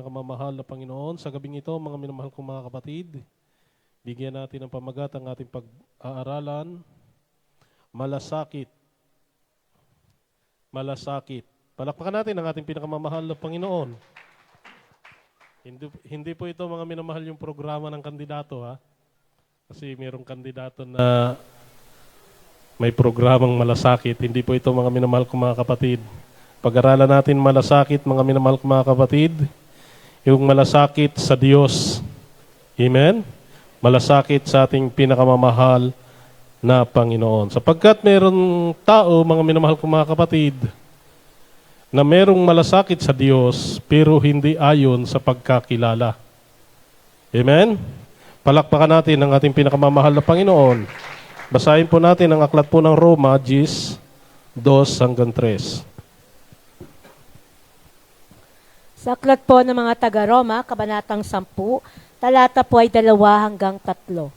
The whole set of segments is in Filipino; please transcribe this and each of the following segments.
Nakamamahal na Panginoon, sa gabing ito, mga minamahal kong mga kapatid, bigyan natin ng pamagat ang ating pag-aaralan, malasakit. Malasakit. Palakpakan natin ang ating pinakamamahal na Panginoon. Hindi po ito mga minamahal yung programa ng kandidato, ha? Kasi mayroong kandidato na may programang malasakit. Hindi po ito mga minamahal kong mga kapatid. Pag-aralan natin malasakit, mga minamahal kong mga kapatid, yung malasakit sa Diyos. Amen? Malasakit sa ating pinakamamahal na Panginoon. Sapagkat mayroong tao, mga minamahal kong mga kapatid, na mayroong malasakit sa Diyos, pero hindi ayon sa pagkakilala. Amen? Palakpakan natin ang ating pinakamamahal na Panginoon. Basahin po natin ang aklat po ng Roma, 10:2-3. Sa aklat po ng mga taga-Roma, kabanatang 10, talata po ay 2-3.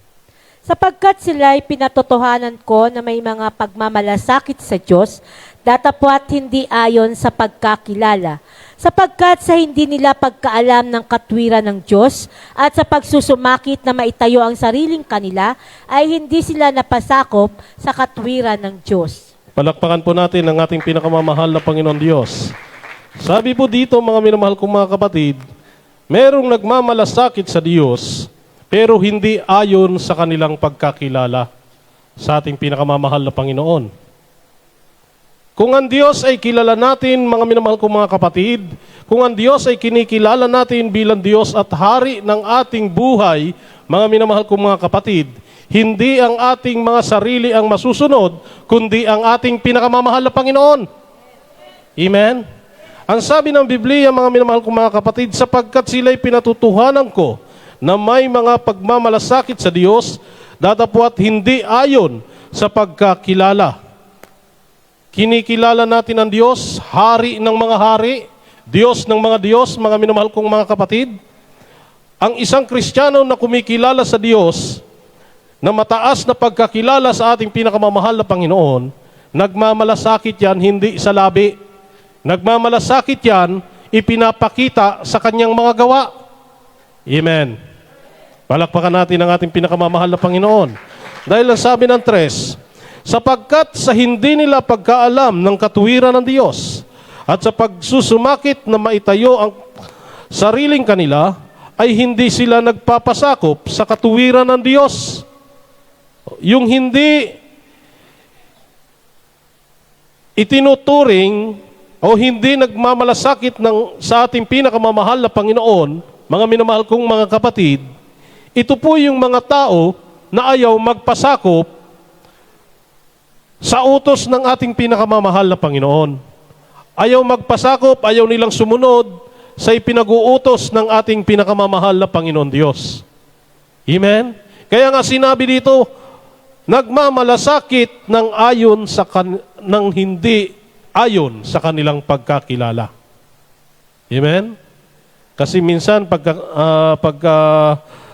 Sapagkat sila'y pinatotohanan ko na may mga pagmamalasakit sa Diyos, datapwat hindi ayon sa pagkakilala. Sapagkat sa hindi nila pagkaalam ng katwiran ng Diyos at sa pagsusumakit na maitayo ang sariling kanila, ay hindi sila napasakop sa katwiran ng Diyos. Palakpakan po natin ang ating pinakamamahal na Panginoon Diyos. Sabi po dito, mga minamahal kong mga kapatid, merong nagmamalasakit sa Diyos, pero hindi ayon sa kanilang pagkakilala sa ating pinakamamahal na Panginoon. Kung ang Diyos ay kilala natin, mga minamahal kong mga kapatid, kung ang Diyos ay kinikilala natin bilang Diyos at Hari ng ating buhay, mga minamahal kong mga kapatid, hindi ang ating mga sarili ang masusunod, kundi ang ating pinakamamahal na Panginoon. Amen? Ang sabi ng Biblia, mga minamahal kong mga kapatid, sapagkat sila'y pinatutuhanan ko na may mga pagmamalasakit sa Diyos, datapwat hindi ayon sa pagkakilala. Kinikilala natin ang Diyos, Hari ng mga hari, Diyos ng mga Diyos, mga minamahal kong mga kapatid. Ang isang Kristiyano na kumikilala sa Diyos, na mataas na pagkakilala sa ating pinakamamahal na Panginoon, nagmamalasakit yan hindi sa labi. Nagmamalasakit yan, ipinapakita sa kanyang mga gawa. Amen. Palakpakan natin ang ating pinakamamahal na Panginoon. Dahil ang sabi ng 3, sapagkat sa hindi nila pagkaalam ng katuwiran ng Diyos at sa pagsusumakit na maitayo ang sariling kanila, ay hindi sila nagpapasakop sa katuwiran ng Diyos. Yung hindi itinuturing o hindi nagmamalasakit sa ating pinakamamahal na Panginoon, mga minamahal kong mga kapatid, ito po yung mga tao na ayaw magpasakop sa utos ng ating pinakamamahal na Panginoon. Ayaw magpasakop, ayaw nilang sumunod sa ipinag-uutos ng ating pinakamamahal na Panginoon Diyos. Amen? Kaya nga sinabi dito, nagmamalasakit ng hindi ayon sa kanilang pagkakilala. Amen? Kasi minsan pagka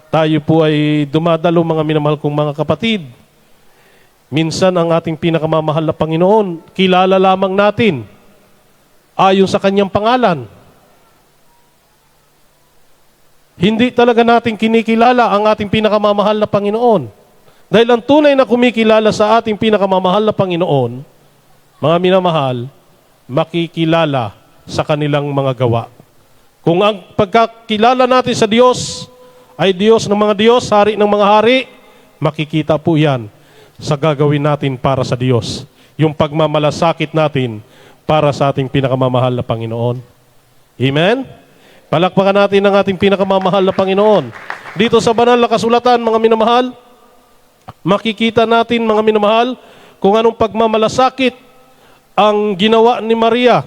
tayo po ay dumadalo, mga minamahal kong mga kapatid, minsan ang ating pinakamamahal na Panginoon, kilala lamang natin ayon sa kanyang pangalan. Hindi talaga natin kinikilala ang ating pinakamamahal na Panginoon. Dahil ang tunay na kumikilala sa ating pinakamamahal na Panginoon, mga minamahal, makikilala sa kanilang mga gawa. Kung ang pagkakilala natin sa Diyos ay Diyos ng mga Diyos, Hari ng mga hari, makikita po yan sa gagawin natin para sa Diyos. Yung pagmamalasakit natin para sa ating pinakamamahal na Panginoon. Amen? Palakpakan natin ang ating pinakamamahal na Panginoon. Dito sa banal na kasulatan, mga minamahal, makikita natin, mga minamahal, kung anong pagmamalasakit ang ginawa ni Maria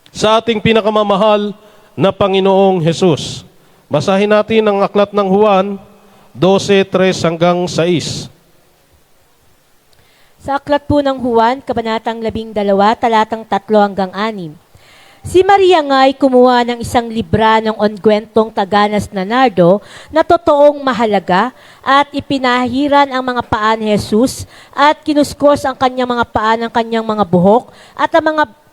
sa ating pinakamamahal na Panginoong Hesus. Basahin natin ang aklat ng Juan 12:3-6. Sa aklat po ng Juan, kabanatang 12, talatang 3-6. Si Maria nga'y kumuha ng isang libra ng ongkwentong taganas na nardo na totoong mahalaga at ipinahiran ang mga paa ni Jesus at kinuskos ang kanyang mga paa ng kanyang mga buhok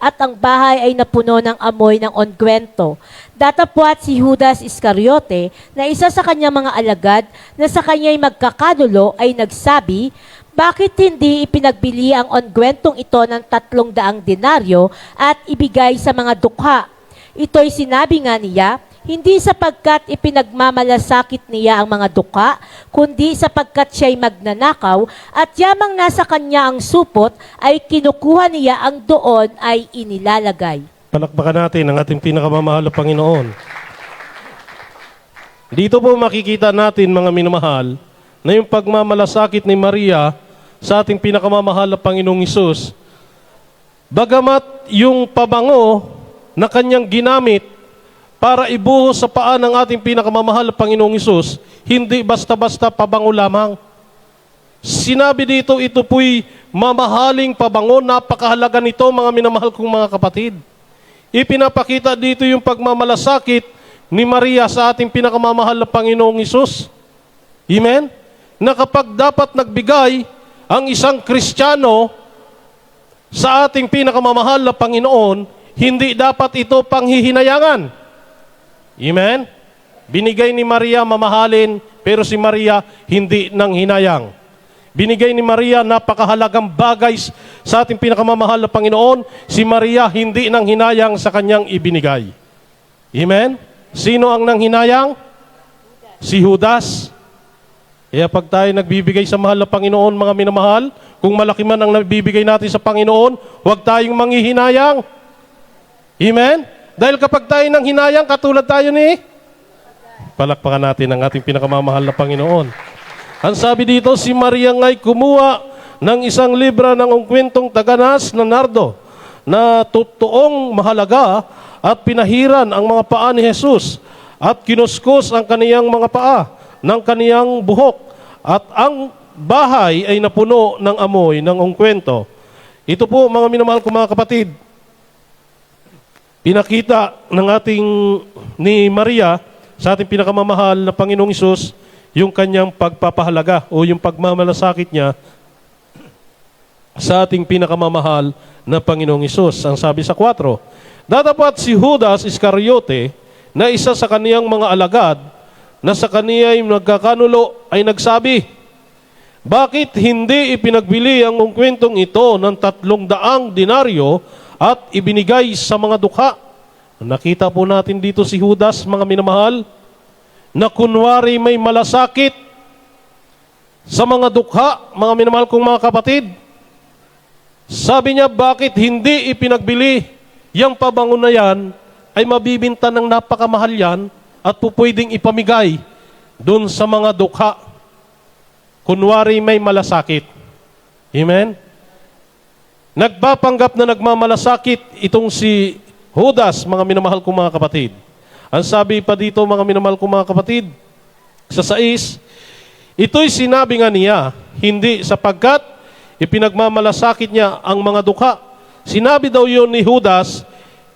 at ang bahay ay napuno ng amoy ng ongkwento. Datapwat si Judas Iscariote na isa sa kanyang mga alagad na sa kanya'y magkakanulo ay nagsabi, bakit hindi ipinagbili ang ongkwentong ito ng 300 denaryo at ibigay sa mga dukha? Ito'y sinabi nga niya, hindi sapagkat ipinagmamalasakit niya ang mga dukha, kundi sapagkat siya'y magnanakaw at yamang nasa kanya ang supot ay kinukuha niya ang doon ay inilalagay. Palakpakan natin ang ating pinakamamahal na Panginoon. Dito po makikita natin, mga minamahal, na yung pagmamalasakit ni Maria sa ating pinakamamahal na Panginoong Hesus, bagamat yung pabango na kanyang ginamit para ibuhos sa paa ng ating pinakamamahal na Panginoong Hesus, hindi basta-basta pabango lamang. Sinabi dito, ito po'y mamahaling pabango, napakahalaga nito, mga minamahal kong mga kapatid. Ipinapakita dito yung pagmamalasakit ni Maria sa ating pinakamamahal na Panginoong Hesus. Amen? Na kapag dapat nagbigay ang isang Kristiyano sa ating pinakamamahal na Panginoon, hindi dapat ito panghihinayangan. Amen? Binigay ni Maria mamahalin, pero si Maria hindi nang hinayang. Binigay ni Maria napakahalagang bagay sa ating pinakamamahal na Panginoon, si Maria hindi nang hinayang sa kanyang ibinigay. Amen? Sino ang nang hinayang? Si Judas. Kaya pag tayo nagbibigay sa mahal na Panginoon, mga minamahal, kung malaki man ang nabibigay natin sa Panginoon, huwag tayong manghihinayang. Amen? Dahil kapag tayo nang hinayang, katulad tayo ni, palakpakan natin ang ating pinakamamahal na Panginoon. Ang sabi dito, si Maria nga'y kumuha ng isang libra ng ongkwentong taganas na nardo na totoong mahalaga at pinahiran ang mga paa ni Jesus at kinuskos ang kaniyang mga paa ng kaniyang buhok at ang bahay ay napuno ng amoy ng ongkwento. Ito po, mga minamahal ko mga kapatid, pinakita ng ating ni Maria sa ating pinakamamahal na Panginoong Hesus yung kanyang pagpapahalaga o yung pagmamalasakit niya sa ating pinakamamahal na Panginoong Hesus. Ang sabi sa 4, datapat si Judas Iscariote na isa sa kaniyang mga alagad na sa kaniya'y nagkakanulo ay nagsabi, bakit hindi ipinagbili ang ongkwentong ito ng 300 denaryo at ibinigay sa mga dukha? Nakita po natin dito si Judas, mga minamahal, na kunwari may malasakit sa mga dukha, mga minamahal kong mga kapatid. Sabi niya, bakit hindi ipinagbili yung pabango na yan ay mabibinta ng napakamahal yan at pupwedeng ipamigay doon sa mga dukha. Kunwari may malasakit. Amen? Nagpapanggap na nagmamalasakit itong si Judas, mga minamahal kong mga kapatid. Ang sabi pa dito, mga minamahal kong mga kapatid, sa 6, ito'y sinabi nga niya, hindi sapagkat ipinagmamalasakit niya ang mga dukha. Sinabi daw yun ni Judas,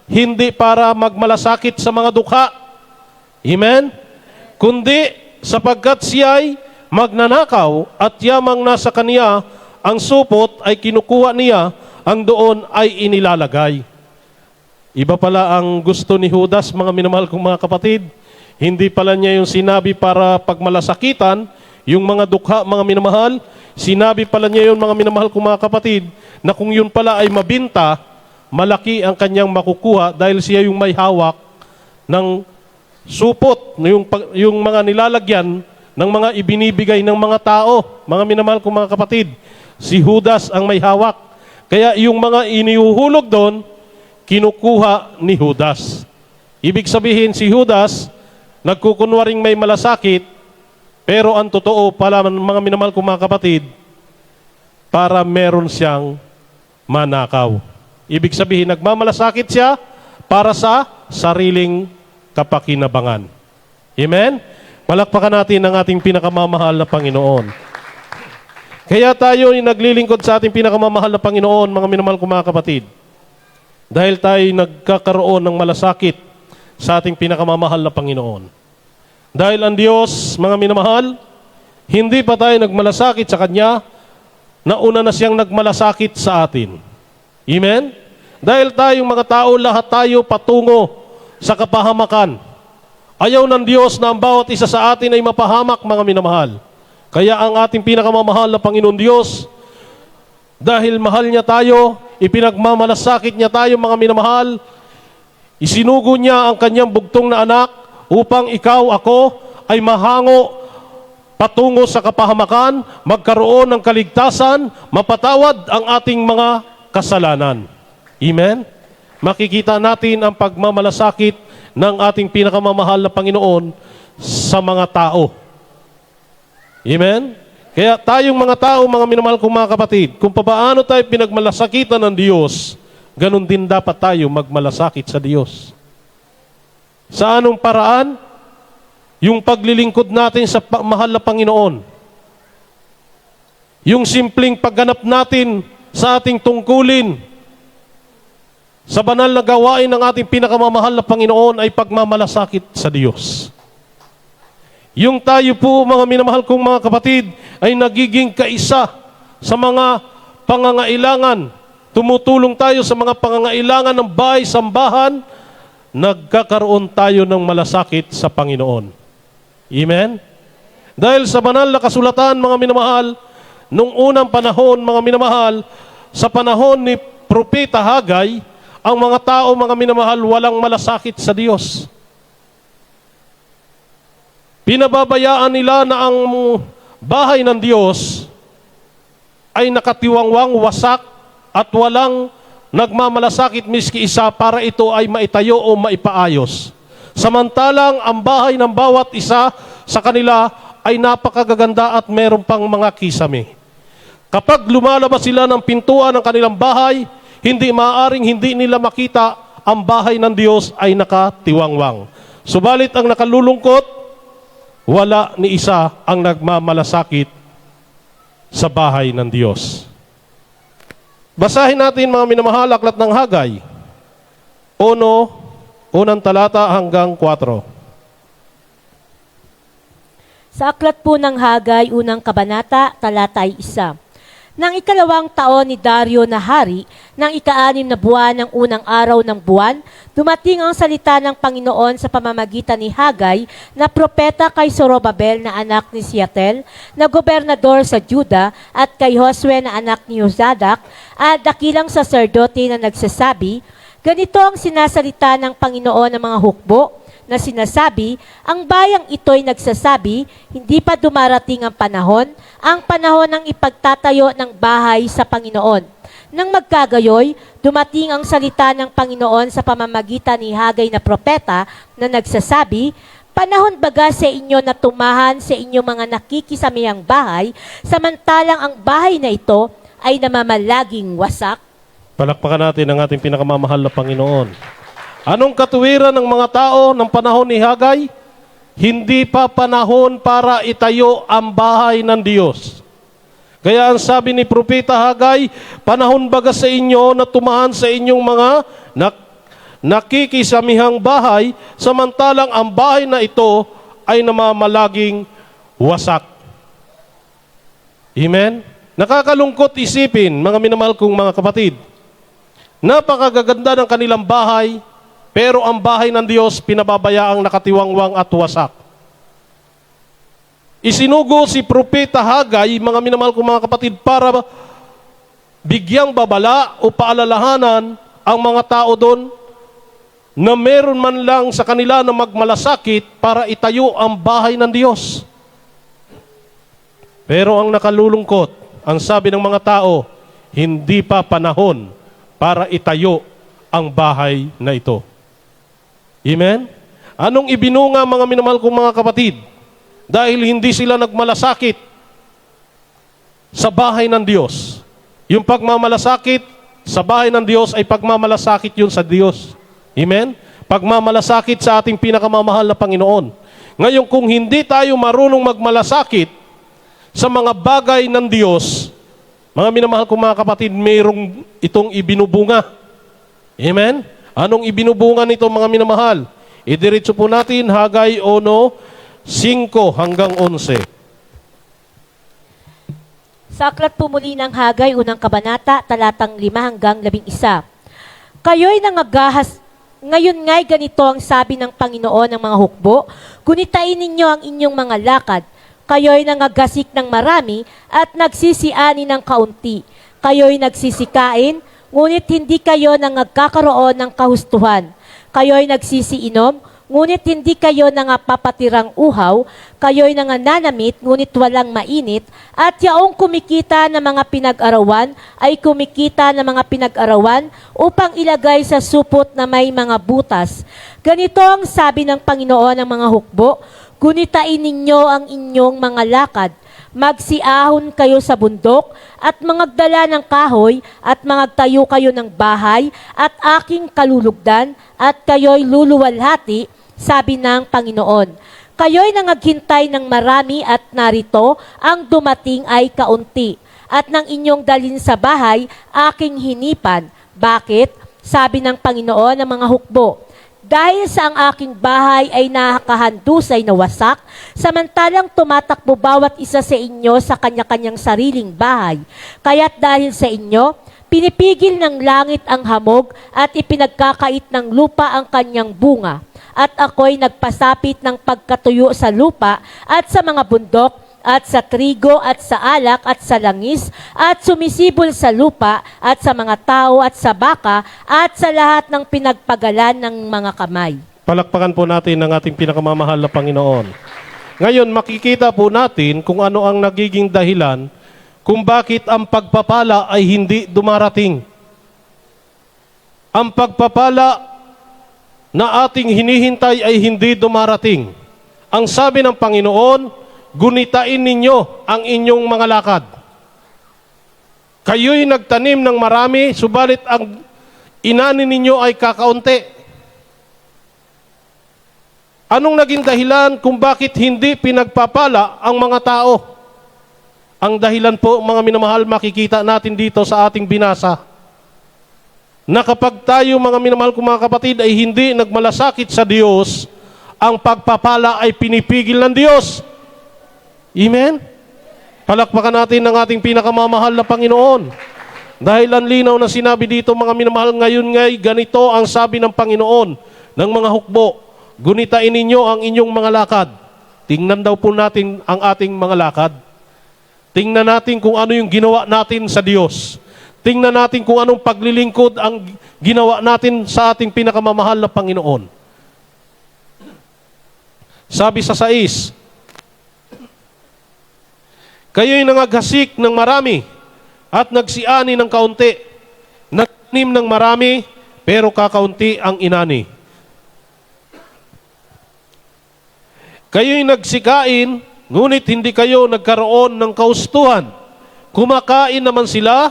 hindi para magmalasakit sa mga dukha. Amen? Kundi sapagkat siya'y magnanakaw at yamang nasa kaniya ang supot ay kinukuha niya, ang doon ay inilalagay. Iba pala ang gusto ni Judas, mga minamahal kong mga kapatid. Hindi pala niya yung sinabi para pagmalasakitan, yung mga dukha, mga minamahal. Sinabi pala niya yun, mga minamahal kong mga kapatid, na kung yun pala ay mabinta, malaki ang kanyang makukuha dahil siya yung may hawak ng supot, yung mga nilalagyan ng mga ibinibigay ng mga tao. Mga minamahal kong mga kapatid, si Judas ang may hawak. Kaya yung mga inihuhulog doon, kinukuha ni Judas. Ibig sabihin, si Judas, nagkukunwaring may malasakit, pero ang totoo pala, mga minamahal kong mga kapatid, para meron siyang manakaw. Ibig sabihin, nagmamalasakit siya para sa sariling kapakinabangan. Amen? Palakpakan natin ang ating pinakamamahal na Panginoon. Kaya tayo ay naglilingkod sa ating pinakamamahal na Panginoon, mga minamahal kong mga kapatid. dahil tayo nagkakaroon ng malasakit sa ating pinakamamahal na Panginoon. Dahil ang Diyos, mga minamahal, hindi pa tayo nagmalasakit sa Kanya, nauna na siyang nagmalasakit sa atin. Amen? Dahil tayong mga tao, lahat tayo patungo sa kapahamakan. Ayaw ng Diyos na ang bawat isa sa atin ay mapahamak, mga minamahal. Kaya ang ating pinakamamahal na Panginoon Diyos, dahil mahal niya tayo, ipinagmamalasakit niya tayo, mga minamahal, isinugo niya ang kanyang bugtong na anak upang ikaw, ako, ay mahango patungo sa kapahamakan, magkaroon ng kaligtasan, mapatawad ang ating mga kasalanan. Amen? Makikita natin ang pagmamalasakit ng ating pinakamamahal na Panginoon sa mga tao. Amen? Kaya tayong mga tao, mga minamahal kong mga kapatid, kung paano tayo pinagmalasakitan ng Diyos, ganun din dapat tayo magmalasakit sa Diyos. Sa anong paraan? Yung paglilingkod natin sa mahal na Panginoon. Yung simpleng pagganap natin sa ating tungkulin, sa banal na gawain ng ating pinakamamahal na Panginoon ay pagmamalasakit sa Diyos. Yung tayo po, mga minamahal kong mga kapatid, ay nagiging kaisa sa mga pangangailangan. Tumutulong tayo sa mga pangangailangan ng bahay, sambahan, nagkakaroon tayo ng malasakit sa Panginoon. Amen? Dahil sa banal na kasulatan, mga minamahal, nung unang panahon, mga minamahal, sa panahon ni Propeta Hagay, ang mga tao, mga minamahal, walang malasakit sa Diyos. Pinababayaan nila na ang bahay ng Diyos ay nakatiwangwang, wasak, at walang nagmamalasakit miski isa para ito ay maitayo o maipaayos. Samantalang ang bahay ng bawat isa sa kanila ay napakagaganda at meron pang mga kisame. Kapag lumalabas sila ng pintuan ng kanilang bahay, hindi maaaring hindi nila makita ang bahay ng Diyos ay nakatiwangwang. Subalit ang nakalulungkot, wala ni isa ang nagmamalasakit sa bahay ng Diyos. Basahin natin, mga minamahal, aklat ng Hagay. Unang talata hanggang 4. Sa aklat po ng Hagay, unang kabanata, talata ay 1. Nang ikalawang taon ni Dario na hari, nang ika-6 na buwan ng unang araw ng buwan, dumating ang salita ng Panginoon sa pamamagitan ni Hagay na propeta kay Zorobabel na anak ni Sealtiel, na gobernador sa Juda, at kay Josue na anak ni Jozadak, at dakilang saserdote na nagsasabi, ganito ang sinasalita ng Panginoon ng mga hukbo, na sinasabi, ang bayang ito'y nagsasabi, hindi pa dumarating ang panahon ng ipagtatayo ng bahay sa Panginoon. Nang magkagayoy, dumating ang salita ng Panginoon sa pamamagitan ni Hagay na propeta na nagsasabi, panahon baga sa inyo na tumahan sa inyong mga nakikisamihang bahay, samantalang ang bahay na ito ay namamalaging wasak? Palakpakan natin ang ating pinakamamahal na Panginoon. Anong katuwiran ng mga tao ng panahon ni Hagay? Hindi pa panahon para itayo ang bahay ng Diyos. Kaya ang sabi ni Propeta Hagay, panahon baga sa inyo na tumahan sa inyong mga nakikisamihang bahay, samantalang ang bahay na ito ay namamalaging wasak. Amen? Nakakalungkot isipin, mga minamahal kong mga kapatid, napakagaganda ng kanilang bahay, pero ang bahay ng Diyos pinababayaang nakatiwangwang at wasak. Isinugo si Propeta Hagay, mga minamahal kong mga kapatid, para bigyang babala o paalalahanan ang mga tao doon na meron man lang sa kanila na magmalasakit para itayo ang bahay ng Diyos. Pero ang nakalulungkot, ang sabi ng mga tao, hindi pa panahon para itayo ang bahay na ito. Amen? Anong ibinunga, mga minamahal kong mga kapatid? Dahil hindi sila nagmalasakit sa bahay ng Diyos. Yung pagmamalasakit sa bahay ng Diyos ay pagmamalasakit yun sa Diyos. Amen? Pagmamalasakit sa ating pinakamamahal na Panginoon. Ngayon, kung hindi tayo marunong magmalasakit sa mga bagay ng Diyos, mga minamahal kong mga kapatid, mayroong itong ibinubunga. Amen? Anong ibinubungan nito mga minamahal? Idiretso po natin Hagay 1:5 hanggang 11. Sa aklat po muli ng Hagay, unang kabanata, talatang 5 hanggang 11. Kayo'y nangagahas, ngayon nga'y ganito ang sabi ng Panginoon ng mga hukbo, gunitain ninyo ang inyong mga lakad. Kayo'y nangagasik ng marami at nagsisiani ng kaunti. Kayo'y nagsisikain, ngunit hindi kayo nangagkakaroon ng kahustuhan. Kayo'y nagsisiinom, ngunit hindi kayo nangapapatirang uhaw. Kayo'y nangananamit, ngunit walang mainit. At yaong kumikita ng mga pinag-arawan ay kumikita ng mga pinag-arawan upang ilagay sa supot na may mga butas. Ganito ang sabi ng Panginoon ng mga hukbo, gunitain ninyo ang inyong mga lakad. Magsiahon kayo sa bundok at mangagdala ng kahoy at mangagtayo kayo ng bahay at aking kalulugdan at kayo'y luluwalhati, sabi ng Panginoon. Kayo'y nangaghintay ng marami at narito ang dumating ay kaunti. At ng inyong dalhin sa bahay, aking hinipan. Bakit? Sabi ng Panginoon ng mga hukbo. Dahil sa ang aking bahay ay nakakahandusay na wasak, samantalang tumatakbo bawat isa sa inyo sa kanya-kanyang sariling bahay. Kaya't dahil sa inyo, pinipigil ng langit ang hamog at ipinagkakait ng lupa ang kanyang bunga. At ako'y nagpasapit ng pagkatuyo sa lupa at sa mga bundok, at sa trigo, at sa alak, at sa langis, at sumisibol sa lupa, at sa mga tao, at sa baka, at sa lahat ng pinagpagalan ng mga kamay. Palakpakan po natin ang ating pinakamamahal na Panginoon. Ngayon, makikita po natin kung ano ang nagiging dahilan kung bakit ang pagpapala ay hindi dumarating. Ang pagpapala na ating hinihintay ay hindi dumarating. Ang sabi ng Panginoon, gunitain ninyo ang inyong mga lakad. Kayo'y nagtanim ng marami, subalit ang inani ninyo ay kakaunti. Anong naging dahilan kung bakit hindi pinagpapala ang mga tao? Ang dahilan po, mga minamahal, makikita natin dito sa ating binasa, na kapag tayo, mga minamahal kong mga kapatid, ay hindi nagmalasakit sa Diyos, ang pagpapala ay pinipigil ng Diyos. Amen? Palakpakan natin ang ating pinakamamahal na Panginoon. Dahil ang linaw na sinabi dito, mga minamahal, ngayon ngay, ganito ang sabi ng Panginoon ng mga hukbo, gunitain ninyo ang inyong mga lakad. Tingnan daw po natin ang ating mga lakad. Tingnan natin kung ano yung ginawa natin sa Diyos. Tingnan natin kung anong paglilingkod ang ginawa natin sa ating pinakamamahal na Panginoon. Sabi sa 6, kayo'y nangaghasik ng marami at nagsiani ng kaunti. Nagtanim ng marami, pero kakaunti ang inani. Kayo'y nagsikain, ngunit hindi kayo nagkaroon ng kaustuhan. Kumakain naman sila,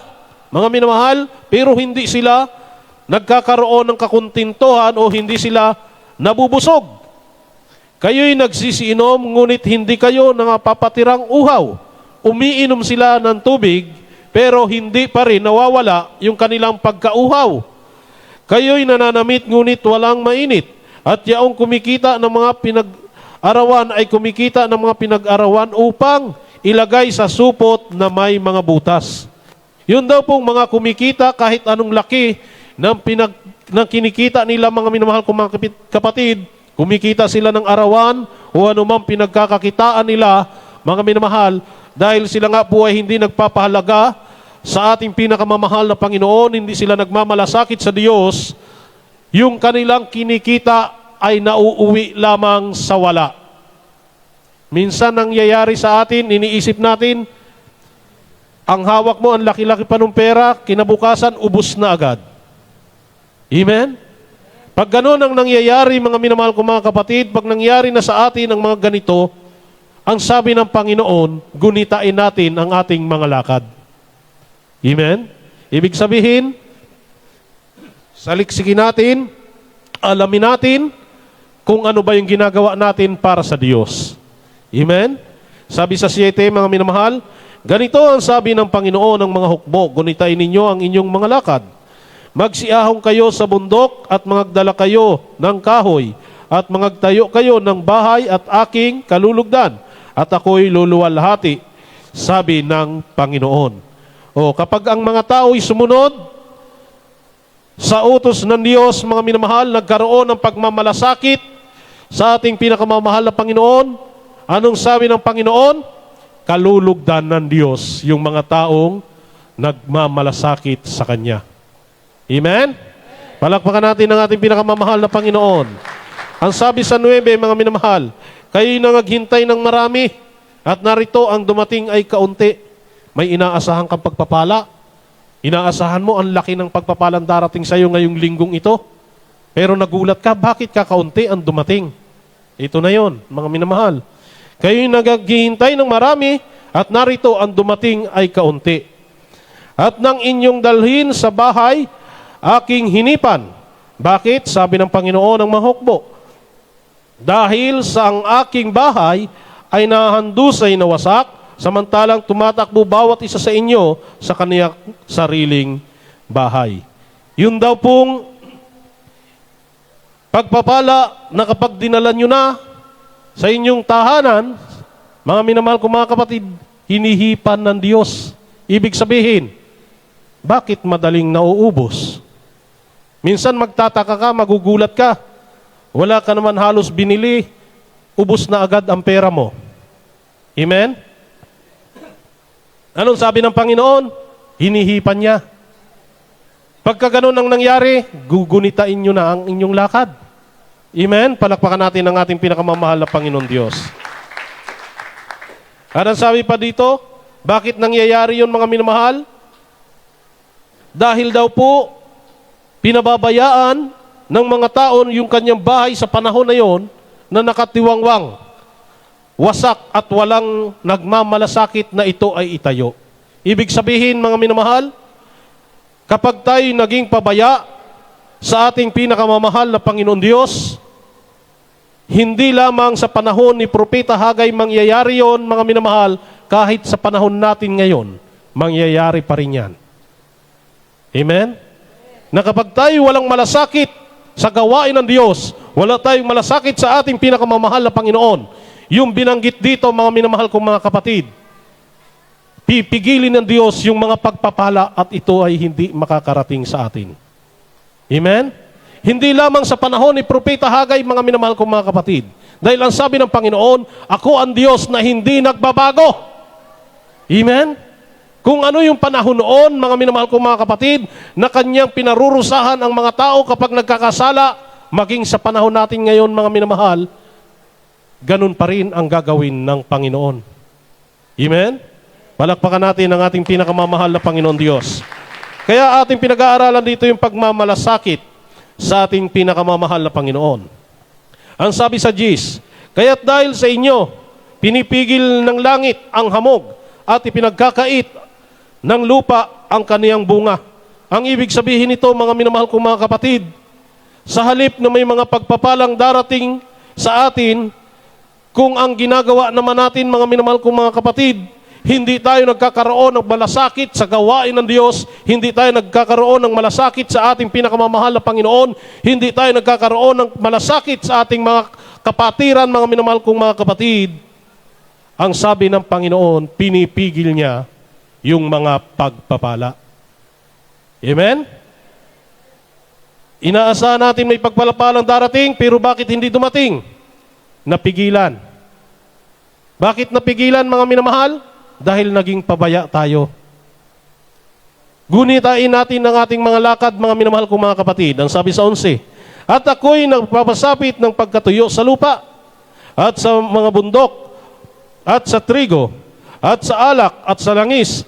mga minamahal, pero hindi sila nagkakaroon ng kakuntintuhan o hindi sila nabubusog. Kayo'y nagsisiinom, ngunit hindi kayo nangapapatirang uhaw. Umiinom sila ng tubig, pero hindi pa rin nawawala yung kanilang pagkauhaw. Kayo'y nananamit, ngunit walang mainit. At yaong kumikita ng mga pinag-arawan ay kumikita ng mga pinag-arawan upang ilagay sa supot na may mga butas. Yun daw pong mga kumikita kahit anong laki ng kinikita nila, mga minamahal kong mga kapatid, kumikita sila ng arawan o anumang pinagkakakitaan nila, mga minamahal, dahil sila nga po ay hindi nagpapahalaga sa ating pinakamamahal na Panginoon, hindi sila nagmamalasakit sa Diyos, yung kanilang kinikita ay nauuwi lamang sa wala. Minsan nangyayari sa atin, iniisip natin, ang hawak mo, ang laki-laki pa ng pera, kinabukasan, ubos na agad. Amen? Pag gano'n ang nangyayari, mga minamahal ko mga kapatid, pag nangyari na sa atin ang mga ganito, ang sabi ng Panginoon, gunitain natin ang ating mga lakad. Amen? Ibig sabihin, saliksikin natin, alamin natin kung ano ba yung ginagawa natin para sa Diyos. Amen? Sabi sa 7, mga minamahal, ganito ang sabi ng Panginoon ng mga hukbo, gunitain ninyo ang inyong mga lakad. Magsiahong kayo sa bundok at magdala kayo ng kahoy at magtayo kayo ng bahay at aking kalulugdan at ako'y luluwalhati, sabi ng Panginoon. O kapag ang mga tao'y sumunod sa utos ng Diyos, mga minamahal, nagkaroon ng pagmamalasakit sa ating pinakamamahal na Panginoon, anong sabi ng Panginoon? Kalulugdan ng Diyos yung mga taong nagmamalasakit sa Kanya. Amen? Palakpakan natin ang ating pinakamamahal na Panginoon. Ang sabi sa 9, mga minamahal, kayo'y nangaghintay ng marami at narito ang dumating ay kaunti. May inaasahan kang pagpapala. Inaasahan mo ang laki ng pagpapalang darating sa iyo ngayong linggong ito. Pero nagulat ka, bakit kakaunti ang dumating? Ito na yon, mga minamahal. Kayo'y nagaghihintay ng marami at narito ang dumating ay kaunti. At nang inyong dalhin sa bahay, aking hinipan. Bakit? Sabi ng Panginoon ng mahukbo. Dahil sa ang aking bahay ay nahandusay na wasak, samantalang tumatakbo bawat isa sa inyo sa kaniyang sariling bahay. Yun daw pong pagpapala na kapag dinala nyo na sa inyong tahanan, mga minamahal kong mga kapatid, hinihipan ng Diyos. Ibig sabihin, bakit madaling nauubos? Minsan magtataka ka, magugulat ka. Wala ka naman halos binili, ubos na agad ang pera mo. Amen? Anong sabi ng Panginoon? Hinihipan niya. Pagka ganun ang nangyari, gugunitain nyo na ang inyong lakad. Amen? Palakpakan natin ang ating pinakamamahal na Panginoon Diyos. At ang sabi pa dito, bakit nangyayari yun, mga minamahal? Dahil daw po, pinababayaan ng mga taon yung kanyang bahay sa panahon na yon na nakatiwangwang, wasak at walang nagmamalasakit na ito ay itayo. Ibig sabihin, mga minamahal, kapag tayo naging pabaya sa ating pinakamamahal na Panginoon Diyos, hindi lamang sa panahon ni Propeta Hagay mangyayari yon, mga minamahal, kahit sa panahon natin ngayon, mangyayari pa rin yan. Amen? Na kapag tayo walang malasakit sa gawain ng Diyos, wala tayong malasakit sa ating pinakamamahal na Panginoon, yung binanggit dito, mga minamahal kong mga kapatid, pipigilin ng Diyos yung mga pagpapala at ito ay hindi makakarating sa atin. Amen? Hindi lamang sa panahon ni Propeta Hagay, mga minamahal kong mga kapatid, dahil ang sabi ng Panginoon, ako ang Diyos na hindi nagbabago. Amen? Kung ano yung panahon noon, mga minamahal kong mga kapatid, na kanyang pinarurusahan ang mga tao kapag nagkakasala, maging sa panahon natin ngayon, mga minamahal, ganun pa rin ang gagawin ng Panginoon. Amen? Palakpakan natin ang ating pinakamamahal na Panginoon Diyos. Kaya ating pinag-aaralan dito yung pagmamalasakit sa ating pinakamamahal na Panginoon. Ang sabi sa Diyos, kaya't dahil sa inyo, pinipigil ng langit ang hamog at ipinagkakait ng lupa ang kaniyang bunga. Ang ibig sabihin nito, mga minamahal kong mga kapatid, sa halip na may mga pagpapalang darating sa atin, kung ang ginagawa naman natin, mga minamahal kong mga kapatid, hindi tayo nagkakaroon ng malasakit sa gawain ng Diyos, hindi tayo nagkakaroon ng malasakit sa ating pinakamamahal na Panginoon, hindi tayo nagkakaroon ng malasakit sa ating mga kapatiran, mga minamahal kong mga kapatid, ang sabi ng Panginoon, pinipigil niya yung mga pagpapala. Amen? Inaasahan natin may pagpalapalang darating, pero bakit hindi dumating? Napigilan. Bakit napigilan, mga minamahal? Dahil naging pabaya tayo. Gunitain natin ang ating mga lakad, mga minamahal kong mga kapatid. Ang sabi sa 11, at ako'y nagpapasapit ng pagkatuyo sa lupa, at sa mga bundok, at sa trigo, at sa alak, at sa langis,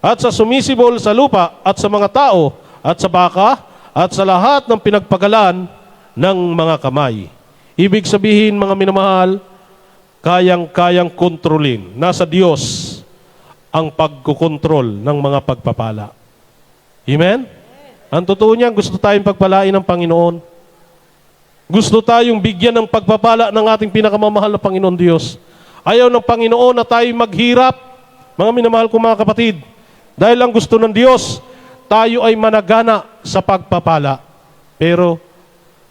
at sa sumisibol sa lupa, at sa mga tao, at sa baka, at sa lahat ng pinagpagalan ng mga kamay. Ibig sabihin, mga minamahal, kayang-kayang kontrolin. Nasa Diyos ang pagkukontrol ng mga pagpapala. Amen? Ang totoo niyan, gusto tayong pagpalain ng Panginoon. Gusto tayong bigyan ng pagpapala ng ating pinakamamahal na Panginoon Diyos. Ayaw ng Panginoon na tayo maghirap, mga minamahal kong mga kapatid. Dahil ang gusto ng Diyos, tayo ay managana sa pagpapala. Pero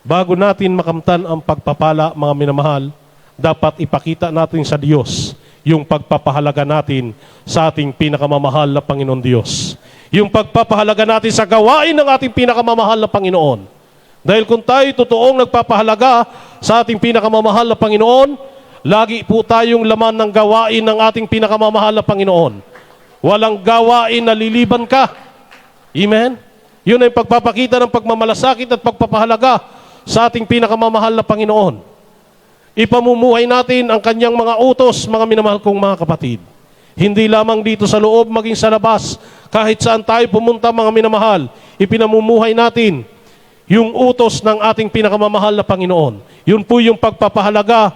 bago natin makamtan ang pagpapala, mga minamahal, dapat ipakita natin sa Diyos yung pagpapahalaga natin sa ating pinakamamahal na Panginoon Diyos. Yung pagpapahalaga natin sa gawain ng ating pinakamamahal na Panginoon. Dahil kung tayo totoong nagpapahalaga sa ating pinakamamahal na Panginoon, lagi po tayong laman ng gawain ng ating pinakamamahal na Panginoon. Walang gawain na liliban ka. Amen? Yun ay pagpapakita ng pagmamalasakit at pagpapahalaga sa ating pinakamamahal na Panginoon. Ipamumuhay natin ang kanyang mga utos, mga minamahal kong mga kapatid. Hindi lamang dito sa loob, maging sa labas. Kahit saan tayo pumunta, mga minamahal, ipinamumuhay natin yung utos ng ating pinakamamahal na Panginoon. Yun po yung pagpapahalaga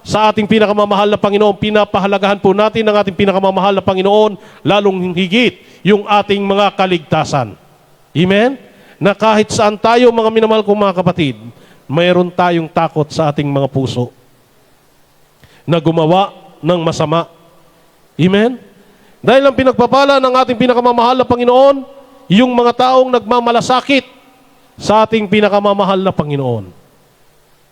sa ating pinakamamahal na Panginoon. Pinapahalagahan po natin ang ating pinakamamahal na Panginoon, lalong higit yung ating mga kaligtasan. Amen? Na kahit saan tayo, mga minamahal kong mga kapatid, mayroon tayong takot sa ating mga puso na gumawa ng masama. Amen? Dahil ang pinagpapala ng ating pinakamamahal na Panginoon, yung mga taong nagmamalasakit sa ating pinakamamahal na Panginoon.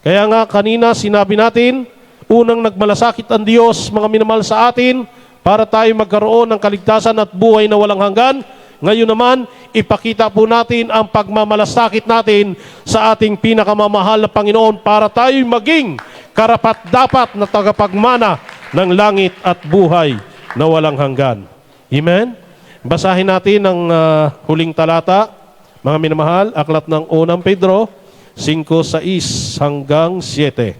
Kaya nga kanina sinabi natin, unang nagmalasakit ang Diyos, mga minamahal sa atin, para tayo magkaroon ng kaligtasan at buhay na walang hanggan. Ngayon naman, ipakita po natin ang pagmamalasakit natin sa ating pinakamamahal na Panginoon para tayo maging karapat-dapat na tagapagmana ng langit at buhay na walang hanggan. Amen? Basahin natin ang huling talata, mga minamahal, aklat ng unang Pedro, 5:6 hanggang 7.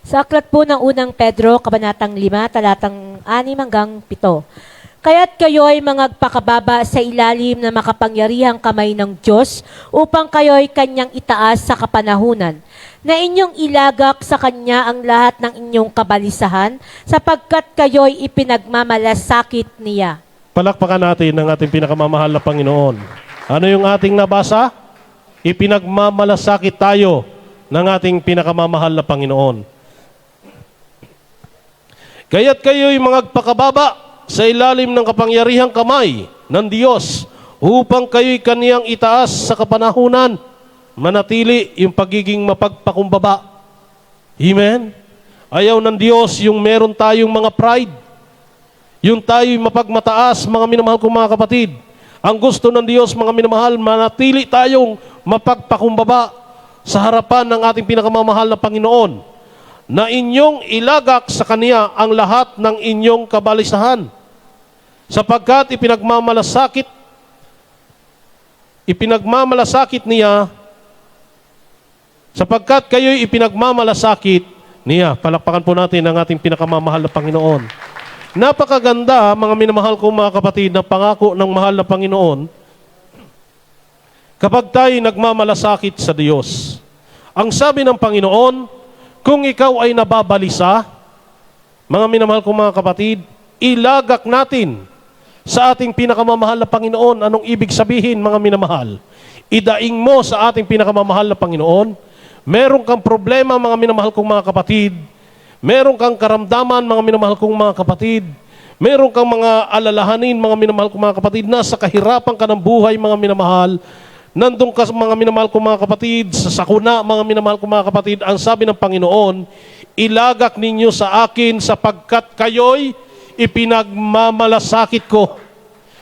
Sa aklat po ng unang Pedro, kabanatang 5, talatang 6 hanggang 7. Kaya't kayo'y magpakababa sa ilalim na makapangyarihang kamay ng Diyos upang kayo'y kanyang itaas sa kapanahunan, na inyong ilagak sa kanya ang lahat ng inyong kabalisahan, sapagkat kayo'y ipinagmamalasakit niya. Palakpakan natin ang ating pinakamamahal na Panginoon. Ano yung ating nabasa? Ipinagmamalasakit tayo ng ating pinakamamahal na Panginoon. Kaya't kayo'y magpakababa sa ilalim ng kapangyarihang kamay ng Diyos upang kayo'y kaniyang itaas sa kapanahunan, manatili yung pagiging mapagpakumbaba. Amen? Ayaw ng Diyos yung meron tayong mga pride, yung tayo'y mapagmataas, mga minamahal kong mga kapatid. Ang gusto ng Diyos, mga minamahal, manatili tayong mapagpakumbaba sa harapan ng ating pinakamamahal na Panginoon, na inyong ilagak sa Kanya ang lahat ng inyong kabalisahan, sapagkat ipinagmamalasakit niya, sapagkat kayo'y ipinagmamalasakit niya. Palakpakan po natin ang ating pinakamamahal na Panginoon. Napakaganda, mga minamahal kong mga kapatid, na pangako ng mahal na Panginoon kapag tayo nagmamalasakit sa Diyos. Ang sabi ng Panginoon, kung ikaw ay nababalisa, mga minamahal kong mga kapatid, ilagak natin sa ating pinakamamahal na Panginoon. Anong ibig sabihin, mga minamahal? Idaing mo sa ating pinakamamahal na Panginoon. Meron kang problema, mga minamahal kong mga kapatid. Meron kang karamdaman, mga minamahal kong mga kapatid. Meron kang mga alalahanin, mga minamahal kong mga kapatid. Nasa kahirapan ka ng buhay, mga minamahal. Nandun ka, mga minamahal kong mga kapatid, sa sakuna, mga minamahal kong mga kapatid. Ang sabi ng Panginoon, ilagak ninyo sa akin sapagkat kayo'y ipinagmamalasakit ko.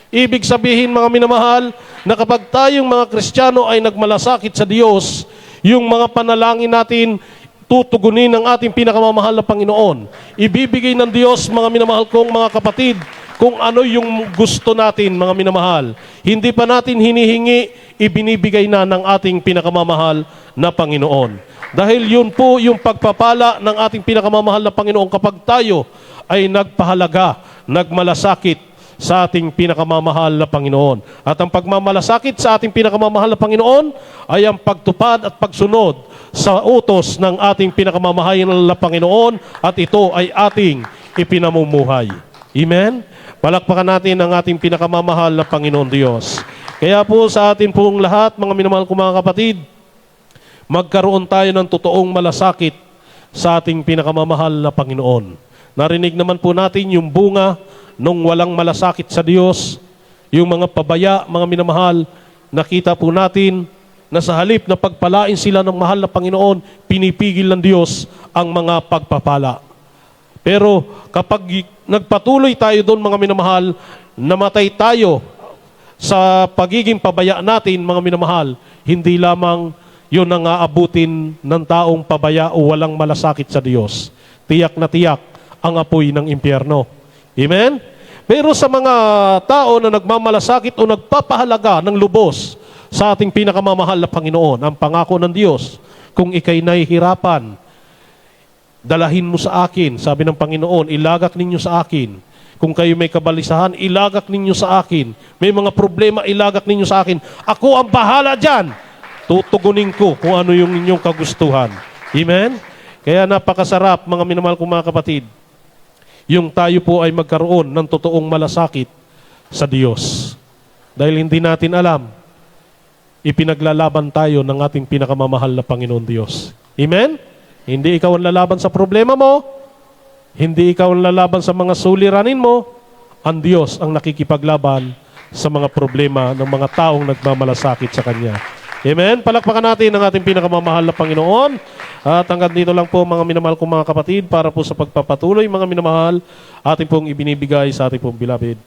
Ibig sabihin, mga minamahal, na kapag tayong mga Kristiyano ay nagmalasakit sa Diyos, yung mga panalangin natin, tutugunin ng ating pinakamamahal na Panginoon. Ibibigay ng Diyos, mga minamahal kong mga kapatid, kung ano yung gusto natin, mga minamahal. Hindi pa natin hinihingi, ibinibigay na ng ating pinakamamahal na Panginoon. Dahil yun po yung pagpapala ng ating pinakamamahal na Panginoon kapag tayo ay nagpahalaga, nagmalasakit sa ating pinakamamahal na Panginoon. At ang pagmamalasakit sa ating pinakamamahal na Panginoon ay ang pagtupad at pagsunod sa utos ng ating pinakamamahal na Panginoon, at ito ay ating ipinamumuhay. Amen? Palakpakan natin ang ating pinakamamahal na Panginoon Diyos. Kaya po sa atin pong lahat, mga minamahal kong mga kapatid, magkaroon tayo ng totoong malasakit sa ating pinakamamahal na Panginoon. Narinig naman po natin yung bunga nung walang malasakit sa Diyos. yung mga pabaya, mga minamahal, nakita po natin na sa halip na pagpalain sila ng mahal na Panginoon, pinipigil ng Diyos ang mga pagpapala. Pero kapag nagpatuloy tayo doon, mga minamahal, namatay tayo sa pagiging pabaya natin, mga minamahal, hindi lamang yun ang aabutin ng taong pabaya o walang malasakit sa Diyos. Tiyak na tiyak ang apoy ng impyerno. Amen? Pero sa mga tao na nagmamalasakit o nagpapahalaga ng lubos sa ating pinakamamahal na Panginoon, ang pangako ng Diyos, kung ikay nahihirapan, dalahin mo sa akin, sabi ng Panginoon, ilagak ninyo sa akin. Kung kayo may kabalisahan, ilagak ninyo sa akin. May mga problema, ilagak ninyo sa akin. Ako ang bahala dyan. Tutugunin ko kung ano yung inyong kagustuhan. Amen? Kaya napakasarap, mga minamahal kong mga kapatid, yung tayo po ay magkaroon ng totoong malasakit sa Diyos. Dahil hindi natin alam, ipinaglalaban tayo ng ating pinakamamahal na Panginoon Diyos. Amen? Hindi ikaw ang lalaban sa problema mo, hindi ikaw ang lalaban sa mga suliranin mo, ang Diyos ang nakikipaglaban sa mga problema ng mga taong nagmamalasakit sa Kanya. Amen? Palakpakan natin ang ating pinakamamahal na Panginoon. At hanggang dito lang po, mga minamahal kong mga kapatid, para po sa pagpapatuloy, mga minamahal, ating pong ibinibigay sa ating pong beloved